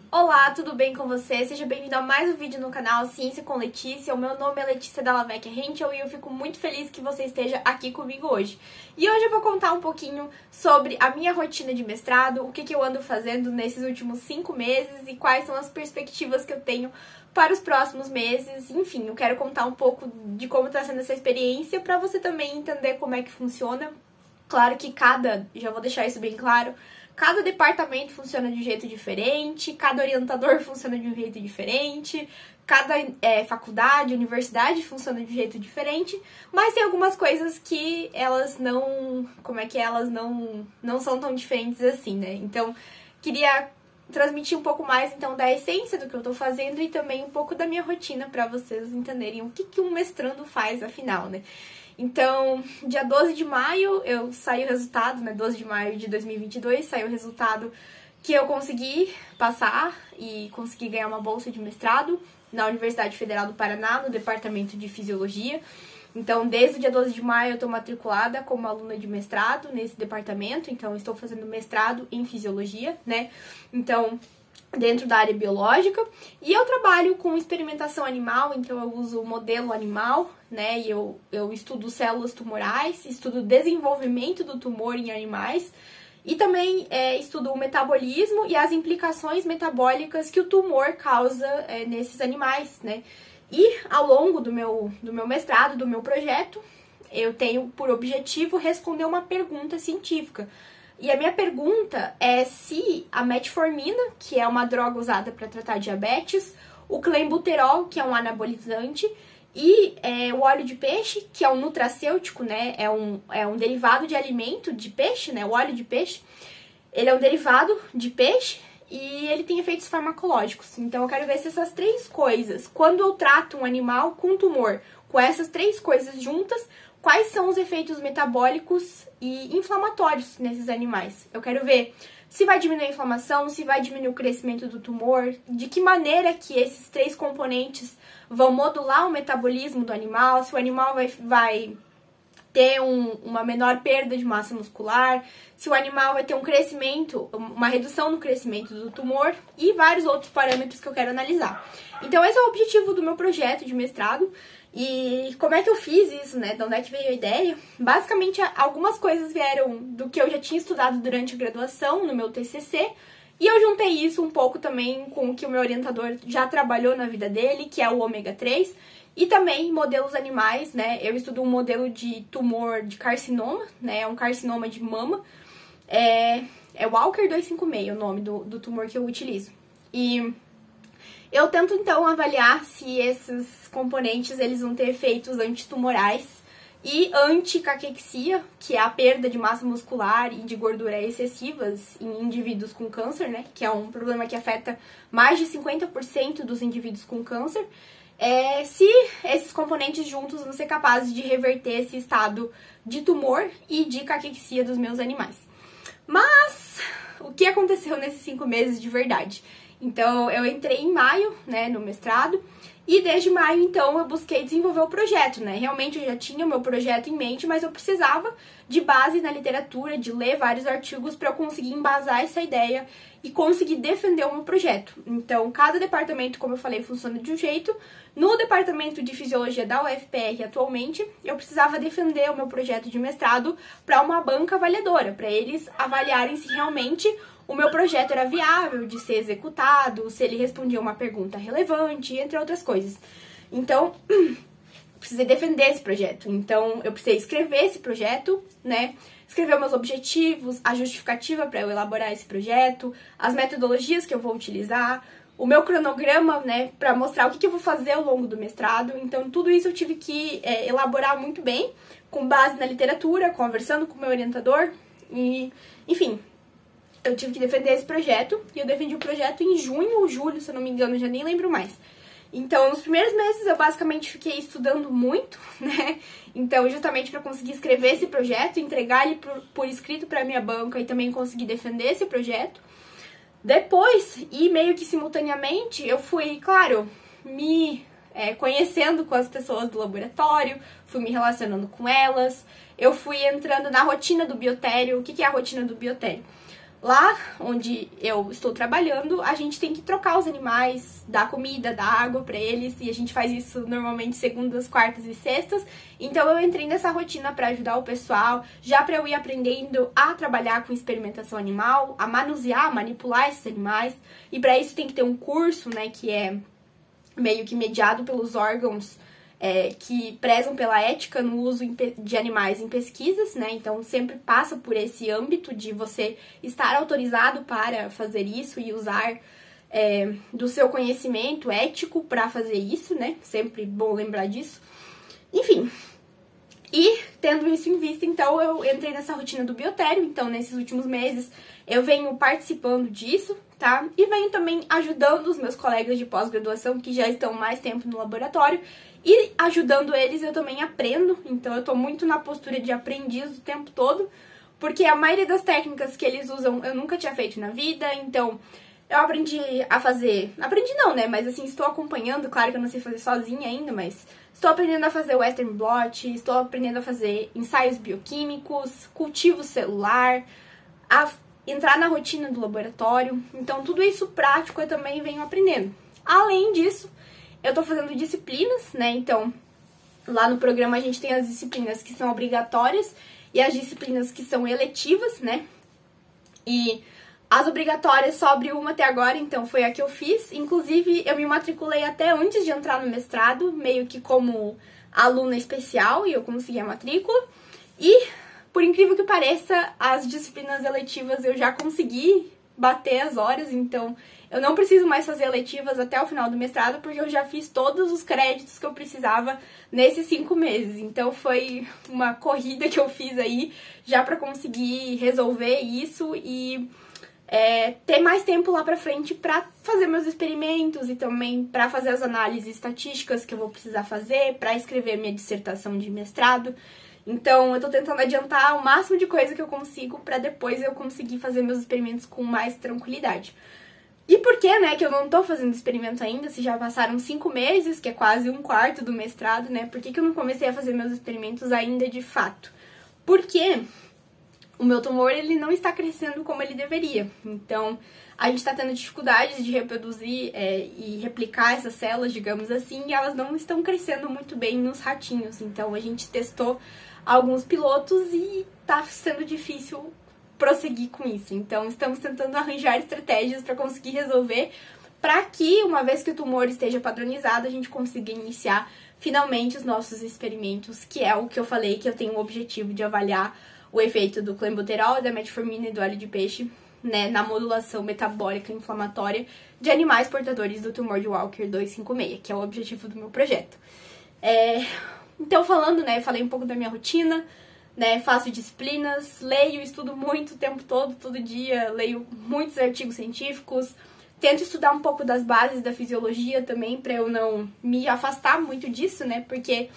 Olá, tudo bem com você? Seja bem-vindo a mais um vídeo no canal Ciência com Letícia. O meu nome é Letícia Dallavecchia Henschel e eu fico muito feliz que você esteja aqui comigo hoje. E hoje eu vou contar um pouquinho sobre a minha rotina de mestrado, o que eu ando fazendo nesses últimos 5 meses e quais são as perspectivas que eu tenho para os próximos meses. Enfim, eu quero contar um pouco de como está sendo essa experiência para você também entender como é que funciona. Claro que já vou deixar isso bem claro, cada departamento funciona de um jeito diferente, cada orientador funciona de um jeito diferente, cada faculdade, universidade funciona de um jeito diferente, mas tem algumas coisas que elas não são tão diferentes assim, né? Então, queria transmitir um pouco mais, então, da essência do que eu tô fazendo e também um pouco da minha rotina para vocês entenderem o que um mestrando faz, afinal, né? Então, dia 12 de maio eu saiu o resultado, né? 12 de maio de 2022 saiu o resultado que eu consegui passar e consegui ganhar uma bolsa de mestrado na Universidade Federal do Paraná, no Departamento de Fisiologia. Então, desde o dia 12 de maio eu estou matriculada como aluna de mestrado nesse departamento, então estou fazendo mestrado em Fisiologia, né? Então, dentro da área biológica, e eu trabalho com experimentação animal, então eu uso o modelo animal, né, e eu estudo células tumorais, estudo o desenvolvimento do tumor em animais, e também estudo o metabolismo e as implicações metabólicas que o tumor causa nesses animais, né. E ao longo do meu mestrado, do meu projeto, eu tenho por objetivo responder uma pergunta científica. E a minha pergunta é se a metformina, que é uma droga usada para tratar diabetes, o clenbuterol, que é um anabolizante, e o óleo de peixe, que é um nutracêutico, né? É um derivado de alimento de peixe, né? O óleo de peixe, ele é um derivado de peixe e ele tem efeitos farmacológicos. Então eu quero ver se essas três coisas, quando eu trato um animal com tumor, com essas três coisas juntas, quais são os efeitos metabólicos e inflamatórios nesses animais. Eu quero ver se vai diminuir a inflamação, se vai diminuir o crescimento do tumor, de que maneira que esses três componentes vão modular o metabolismo do animal, se o animal vai ter uma menor perda de massa muscular, se o animal vai ter um crescimento, uma redução no crescimento do tumor e vários outros parâmetros que eu quero analisar. Então esse é o objetivo do meu projeto de mestrado. E como é que eu fiz isso, né? De onde é que veio a ideia? Basicamente, algumas coisas vieram do que eu já tinha estudado durante a graduação, no meu TCC, e eu juntei isso um pouco também com o que o meu orientador já trabalhou na vida dele, que é o ômega 3, e também modelos animais, né? Eu estudo um modelo de tumor de carcinoma, né? É um carcinoma de mama. É Walker 256 o nome do tumor que eu utilizo. E eu tento, então, avaliar se esses componentes eles vão ter efeitos antitumorais e anticaquexia, que é a perda de massa muscular e de gordura excessivas em indivíduos com câncer, né? Que é um problema que afeta mais de 50% dos indivíduos com câncer. Se esses componentes juntos vão ser capazes de reverter esse estado de tumor e de caquexia dos meus animais. Mas o que aconteceu nesses 5 meses de verdade? Então, eu entrei em maio, né, no mestrado, e desde maio, então, eu busquei desenvolver o projeto, né? Realmente eu já tinha o meu projeto em mente, mas eu precisava de base na literatura, de ler vários artigos para eu conseguir embasar essa ideia e conseguir defender o meu projeto. Então, cada departamento, como eu falei, funciona de um jeito. No departamento de fisiologia da UFPR, atualmente, eu precisava defender o meu projeto de mestrado para uma banca avaliadora, para eles avaliarem se realmente o meu projeto era viável de ser executado, se ele respondia uma pergunta relevante, entre outras coisas. Então, precisei defender esse projeto. Então, eu precisei escrever esse projeto, né? Escrever meus objetivos, a justificativa para eu elaborar esse projeto, as metodologias que eu vou utilizar, o meu cronograma, né, para mostrar o que eu vou fazer ao longo do mestrado. Então, tudo isso eu tive que elaborar muito bem, com base na literatura, conversando com o meu orientador e, enfim, eu tive que defender esse projeto, e eu defendi o projeto em junho ou julho, se eu não me engano, já nem lembro mais. Então, nos primeiros meses, eu basicamente fiquei estudando muito, né? Então, justamente para conseguir escrever esse projeto, entregar ele por escrito para minha banca e também conseguir defender esse projeto. Depois, e meio que simultaneamente, eu fui, claro, me conhecendo com as pessoas do laboratório, fui me relacionando com elas, eu fui entrando na rotina do biotério. O que é a rotina do biotério? lá onde eu estou trabalhando, a gente tem que trocar os animais, dar comida, dar água para eles, e a gente faz isso normalmente segundas, quartas e sextas. Então eu entrei nessa rotina para ajudar o pessoal, já para eu ir aprendendo a trabalhar com experimentação animal, a manusear, manipular esses animais. E para isso tem que ter um curso, né, que é meio que mediado pelos órgãos que prezam pela ética no uso de animais em pesquisas, né? Então sempre passa por esse âmbito de você estar autorizado para fazer isso e usar do seu conhecimento ético para fazer isso, né? Sempre bom lembrar disso. Enfim, e tendo isso em vista, então eu entrei nessa rotina do biotério. Então nesses últimos meses eu venho participando disso, tá? E venho também ajudando os meus colegas de pós-graduação que já estão mais tempo no laboratório. E ajudando eles eu também aprendo, então eu tô muito na postura de aprendiz o tempo todo, porque a maioria das técnicas que eles usam eu nunca tinha feito na vida, então eu aprendi a fazer... Aprendi não, né? Mas assim, estou acompanhando, claro que eu não sei fazer sozinha ainda, mas estou aprendendo a fazer Western blot, estou aprendendo a fazer ensaios bioquímicos, cultivo celular, a entrar na rotina do laboratório, então tudo isso prático eu também venho aprendendo. Além disso, eu tô fazendo disciplinas, né, então lá no programa a gente tem as disciplinas que são obrigatórias e as disciplinas que são eletivas, né, e as obrigatórias só abriu uma até agora, então foi a que eu fiz. Inclusive eu me matriculei até antes de entrar no mestrado, meio que como aluna especial, e eu consegui a matrícula, e por incrível que pareça, as disciplinas eletivas eu já consegui bater as horas, então eu não preciso mais fazer eletivas até o final do mestrado, porque eu já fiz todos os créditos que eu precisava nesses 5 meses. Então foi uma corrida que eu fiz aí já para conseguir resolver isso e ter mais tempo lá pra frente pra fazer meus experimentos e também pra fazer as análises estatísticas que eu vou precisar fazer, pra escrever minha dissertação de mestrado. Então, eu tô tentando adiantar o máximo de coisa que eu consigo pra depois eu conseguir fazer meus experimentos com mais tranquilidade. E por que, né, que eu não tô fazendo experimento ainda, se já passaram 5 meses, que é quase 1/4 do mestrado, né? Por que eu não comecei a fazer meus experimentos ainda de fato? Porque o meu tumor, ele não está crescendo como ele deveria. Então, a gente tá tendo dificuldades de reproduzir e replicar essas células, digamos assim, e elas não estão crescendo muito bem nos ratinhos. Então, a gente testou alguns pilotos e tá sendo difícil prosseguir com isso. Então, estamos tentando arranjar estratégias para conseguir resolver, para que, uma vez que o tumor esteja padronizado, a gente consiga iniciar finalmente os nossos experimentos, que é o que eu falei, que eu tenho o objetivo de avaliar o efeito do clenbuterol, da metformina e do óleo de peixe, né, na modulação metabólica inflamatória de animais portadores do tumor de Walker 256, que é o objetivo do meu projeto. Então, falando, né, eu falei um pouco da minha rotina, né, faço disciplinas, leio, estudo muito o tempo todo dia, leio muitos artigos científicos, tento estudar um pouco das bases da fisiologia também, pra eu não me afastar muito disso, né, porque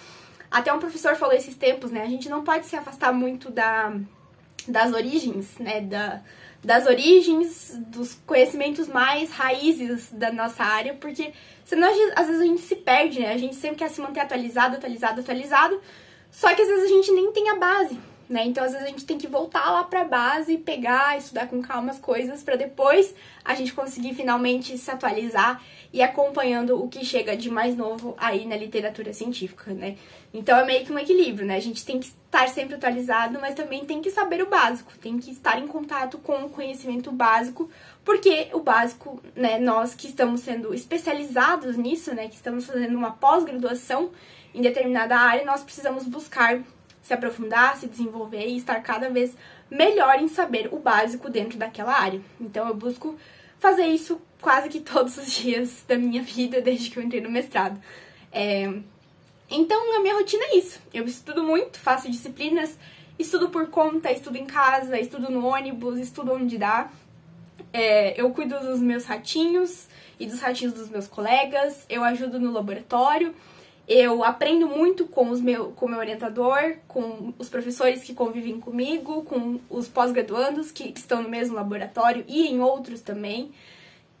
até um professor falou esses tempos, né, a gente não pode se afastar muito das origens, né, das origens, dos conhecimentos mais raízes da nossa área, porque senão às vezes a gente se perde, né? A gente sempre quer se manter atualizado, só que às vezes a gente nem tem a base, né? Então às vezes a gente tem que voltar lá pra base, pegar, estudar com calma as coisas, pra depois a gente conseguir finalmente se atualizar e acompanhando o que chega de mais novo aí na literatura científica, né? Então é meio que um equilíbrio, né? A gente tem que estar sempre atualizado, mas também tem que saber o básico, tem que estar em contato com o conhecimento básico, porque o básico, né, nós que estamos sendo especializados nisso, né, que estamos fazendo uma pós-graduação em determinada área, nós precisamos buscar se aprofundar, se desenvolver e estar cada vez melhor em saber o básico dentro daquela área. Então eu busco fazer isso quase que todos os dias da minha vida, desde que eu entrei no mestrado. Então, a minha rotina é isso. Eu estudo muito, faço disciplinas, estudo por conta, estudo em casa, estudo no ônibus, estudo onde dá. Eu cuido dos meus ratinhos e dos ratinhos dos meus colegas, eu ajudo no laboratório, eu aprendo muito com o meu orientador, com os professores que convivem comigo, com os pós-graduandos que estão no mesmo laboratório e em outros também.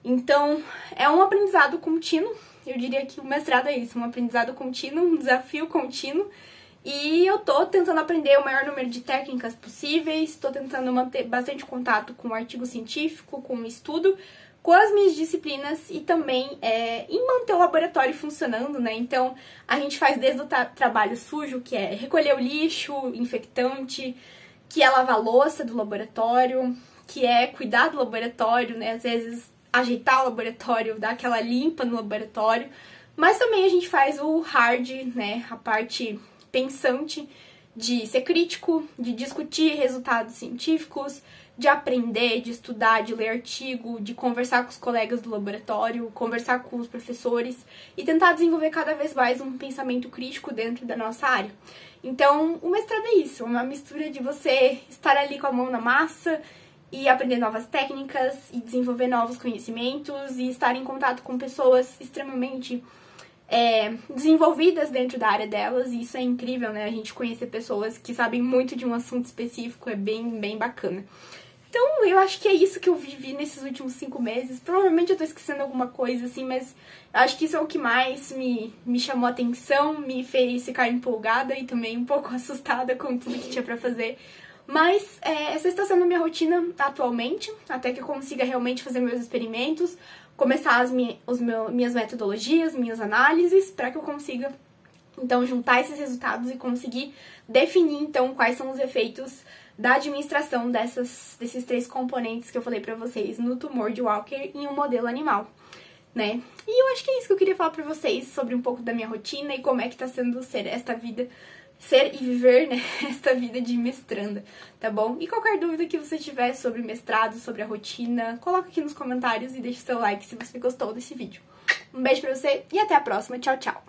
Então, é um aprendizado contínuo. Eu diria que o mestrado é isso, um aprendizado contínuo, um desafio contínuo. E eu tô tentando aprender o maior número de técnicas possíveis, tô tentando manter bastante contato com o artigo científico, com o estudo, com as minhas disciplinas e também em manter o laboratório funcionando, né? Então, a gente faz desde o trabalho sujo, que é recolher o lixo, infectante, que é lavar a louça do laboratório, que é cuidar do laboratório, né? Às vezes, ajeitar o laboratório, dar aquela limpa no laboratório. Mas também a gente faz o hard, né? A parte pensante de ser crítico, de discutir resultados científicos, de aprender, de estudar, de ler artigo, de conversar com os colegas do laboratório, conversar com os professores e tentar desenvolver cada vez mais um pensamento crítico dentro da nossa área. Então, o mestrado é isso, uma mistura de você estar ali com a mão na massa e aprender novas técnicas e desenvolver novos conhecimentos e estar em contato com pessoas extremamente desenvolvidas dentro da área delas, e isso é incrível, né? A gente conhecer pessoas que sabem muito de um assunto específico é bem bacana. Então, eu acho que é isso que eu vivi nesses últimos 5 meses. Provavelmente eu tô esquecendo alguma coisa, assim, mas eu acho que isso é o que mais me chamou a atenção, me fez ficar empolgada e também um pouco assustada com tudo que tinha pra fazer. Mas essa está sendo a minha rotina atualmente, até que eu consiga realmente fazer meus experimentos, começar as minhas metodologias, minhas análises, para que eu consiga, então, juntar esses resultados e conseguir definir, então, quais são os efeitos da administração desses 3 componentes que eu falei pra vocês no tumor de Walker em um modelo animal, né? E eu acho que é isso que eu queria falar pra vocês sobre um pouco da minha rotina e como é que tá sendo ser e viver, né, esta vida de mestranda, tá bom? E qualquer dúvida que você tiver sobre mestrado, sobre a rotina, coloca aqui nos comentários e deixa seu like se você gostou desse vídeo. Um beijo pra você e até a próxima. Tchau, tchau!